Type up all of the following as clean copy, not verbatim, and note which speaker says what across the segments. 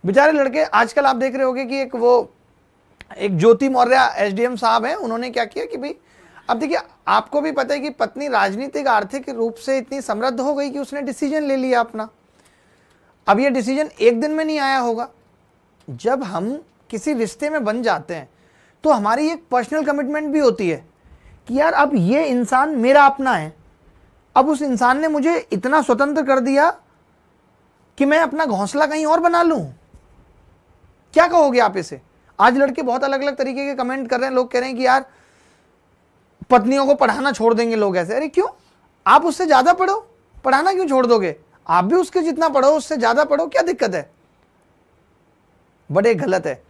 Speaker 1: बेचारे लड़के, आजकल आप देख रहे होगे कि एक ज्योति मौर्य एसडीएम साहब हैं, उन्होंने क्या किया कि भाई, अब देखिए आपको भी पता है कि पत्नी राजनीतिक आर्थिक रूप से इतनी समृद्ध हो गई कि उसने डिसीजन ले लिया अपना। अब ये डिसीजन एक दिन में नहीं आया होगा। जब हम किसी रिश्ते में बन जाते हैं तो हमारी एक पर्सनल कमिटमेंट भी होती है कि यार अब ये इंसान मेरा अपना है। अब उस इंसान ने मुझे इतना स्वतंत्र कर दिया कि मैं अपना घोंसला कहीं और बना लूं। क्या कहोगे आप इसे? आज लड़के बहुत अलग अलग तरीके के कमेंट कर रहे हैं। लोग कह रहे हैं कि यार पत्नियों को पढ़ाना छोड़ देंगे लोग ऐसे। अरे क्यों? आप उससे ज्यादा पढ़ो, पढ़ाना क्यों छोड़ दोगे? आप भी उसके जितना पढ़ो, उससे ज्यादा पढ़ो, क्या दिक्कत है? बड़े गलत है।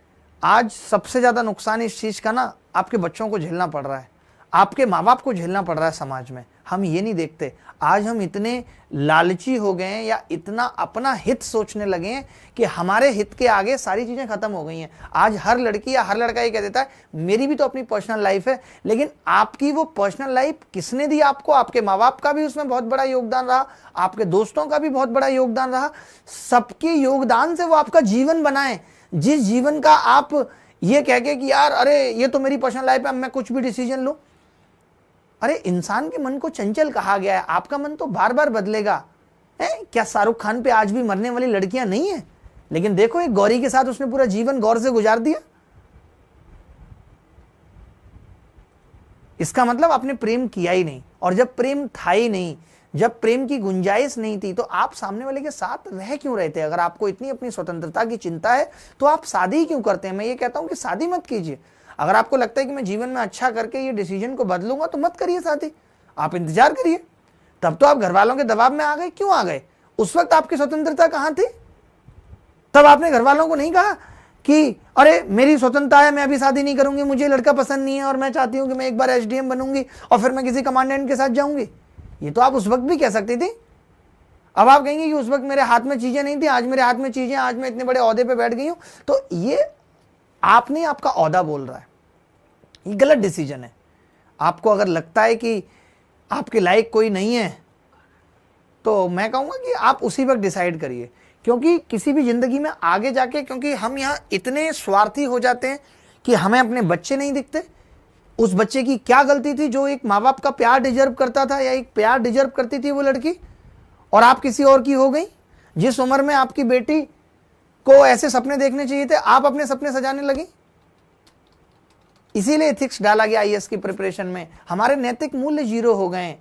Speaker 1: आज सबसे ज्यादा नुकसान इस चीज का ना आपके बच्चों को झेलना पड़ रहा है, आपके माँ बाप को झेलना पड़ रहा है समाज में। हम ये नहीं देखते। आज हम इतने लालची हो गए हैं या इतना अपना हित सोचने लगे हैं कि हमारे हित के आगे सारी चीजें खत्म हो गई हैं। आज हर लड़की या हर लड़का ये कह देता है मेरी भी तो अपनी पर्सनल लाइफ है, लेकिन आपकी वो पर्सनल लाइफ किसने दी आपको? आपके माँ बाप का भी उसमें बहुत बड़ा योगदान रहा, आपके दोस्तों का भी बहुत बड़ा योगदान रहा। सबके योगदान से वो आपका जीवन बनाए, जिस जीवन का आप ये कह के कि यार अरे ये तो मेरी पर्सनल लाइफ है, मैं कुछ भी डिसीजन लूं। अरे इंसान के मन को चंचल कहा गया है, आपका मन तो बार बार बदलेगा। क्या शाहरुख खान पे आज भी मरने वाली लड़कियां नहीं है? लेकिन देखो एक गौरी के साथ उसने पूरा जीवन गौर से गुजार दिया। इसका मतलब आपने प्रेम किया ही नहीं, और जब प्रेम था ही नहीं, जब प्रेम की गुंजाइश नहीं थी, तो आप सामने वाले के साथ रह क्यों रहे थे? अगर आपको इतनी अपनी स्वतंत्रता की चिंता है तो आप शादी क्यों करते हैं? मैं ये कहता हूं कि शादी मत कीजिए। अगर आपको लगता है कि मैं जीवन में अच्छा करके ये डिसीजन को बदलूंगा तो मत करिए शादी, आप इंतजार करिए। तब तो आप घर वालों के दबाव में आ गए। क्यों आ गए? उस वक्त आपकी स्वतंत्रता कहां थी? तब आपने घर वालों को नहीं कहा कि अरे मेरी स्वतंत्रता है, मैं अभी शादी नहीं करूंगी, मुझे लड़का पसंद नहीं है और मैं चाहती हूं कि मैं एक बार एसडीएम बनूंगी और फिर मैं किसी कमांडेंट के साथ जाऊंगी। ये तो आप उस वक्त भी कह सकती थी। अब आप कहेंगे कि उस वक्त मेरे हाथ में चीजें नहीं थी, आज मेरे हाथ में चीजें, आज मैं इतने बड़े ओहदे पे बैठ गई हूं। तो ये आपने आपका ओहदा बोल रहा है, ये गलत डिसीजन है। आपको अगर लगता है कि आपके लायक कोई नहीं है तो मैं कहूंगा कि आप उसी वक्त डिसाइड करिए, क्योंकि किसी भी जिंदगी में आगे जाके, क्योंकि हम यहाँ इतने स्वार्थी हो जाते हैं कि हमें अपने बच्चे नहीं दिखते। उस बच्चे की क्या गलती थी जो एक माँ बाप का प्यार डिजर्व करता था या एक प्यार डिजर्व करती थी वो लड़की, और आप किसी और की हो गई? जिस उम्र में आपकी बेटी को ऐसे सपने देखने चाहिए थे, आप अपने सपने सजाने लगी। इसीलिए एथिक्स डाला गया आईएएस की प्रिपरेशन में। हमारे नैतिक मूल्य जीरो हो गए।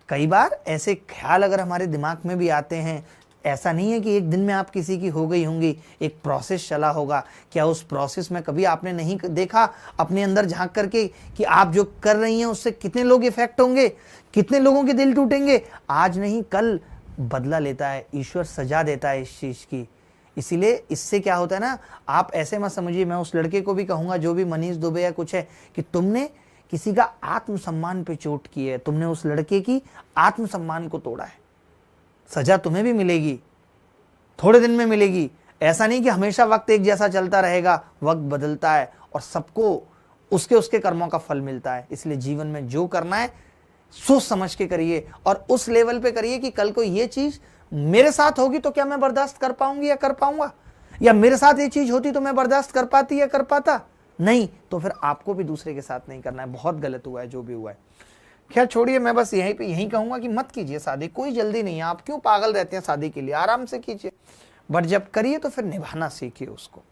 Speaker 1: कई बार ऐसे ख्याल अगर हमारे दिमाग में भी आते हैं, ऐसा नहीं है कि एक दिन में आप किसी की हो गई होंगी, एक प्रोसेस चला होगा। क्या उस प्रोसेस में कभी आपने नहीं देखा अपने अंदर झांक करके कि आप जो कर रही हैं उससे कितने लोग इफेक्ट होंगे, कितने लोगों के दिल टूटेंगे? आज नहीं कल बदला लेता है ईश्वर, सजा देता है इस चीज की। इसीलिए इससे क्या होता है ना, आप ऐसे मत समझिए। मैं उस लड़के को भी कहूंगा जो भी मनीष दुबे या कुछ है, कि तुमने किसी का आत्मसम्मान पे चोट की है, तुमने उस लड़के की आत्मसम्मान को तोड़ा है। सजा तुम्हें भी मिलेगी, थोड़े दिन में मिलेगी। ऐसा नहीं कि हमेशा वक्त एक जैसा चलता रहेगा, वक्त बदलता है और सबको उसके उसके कर्मों का फल मिलता है। इसलिए जीवन में जो करना है सोच समझ के करिए, और उस लेवल पे करिए कि कल को ये चीज मेरे साथ होगी तो क्या मैं बर्दाश्त कर पाऊंगी या कर पाऊंगा, या मेरे साथ ये चीज होती तो मैं बर्दाश्त कर पाती या कर पाता। नहीं तो फिर आपको भी दूसरे के साथ नहीं करना है। बहुत गलत हुआ है जो भी हुआ है। खैर छोड़िए, मैं बस यही कहूंगा कि मत कीजिए शादी, कोई जल्दी नहीं है। आप क्यों पागल रहते हैं शादी के लिए? आराम से कीजिए, बट जब करिए तो फिर निभाना सीखिए उसको।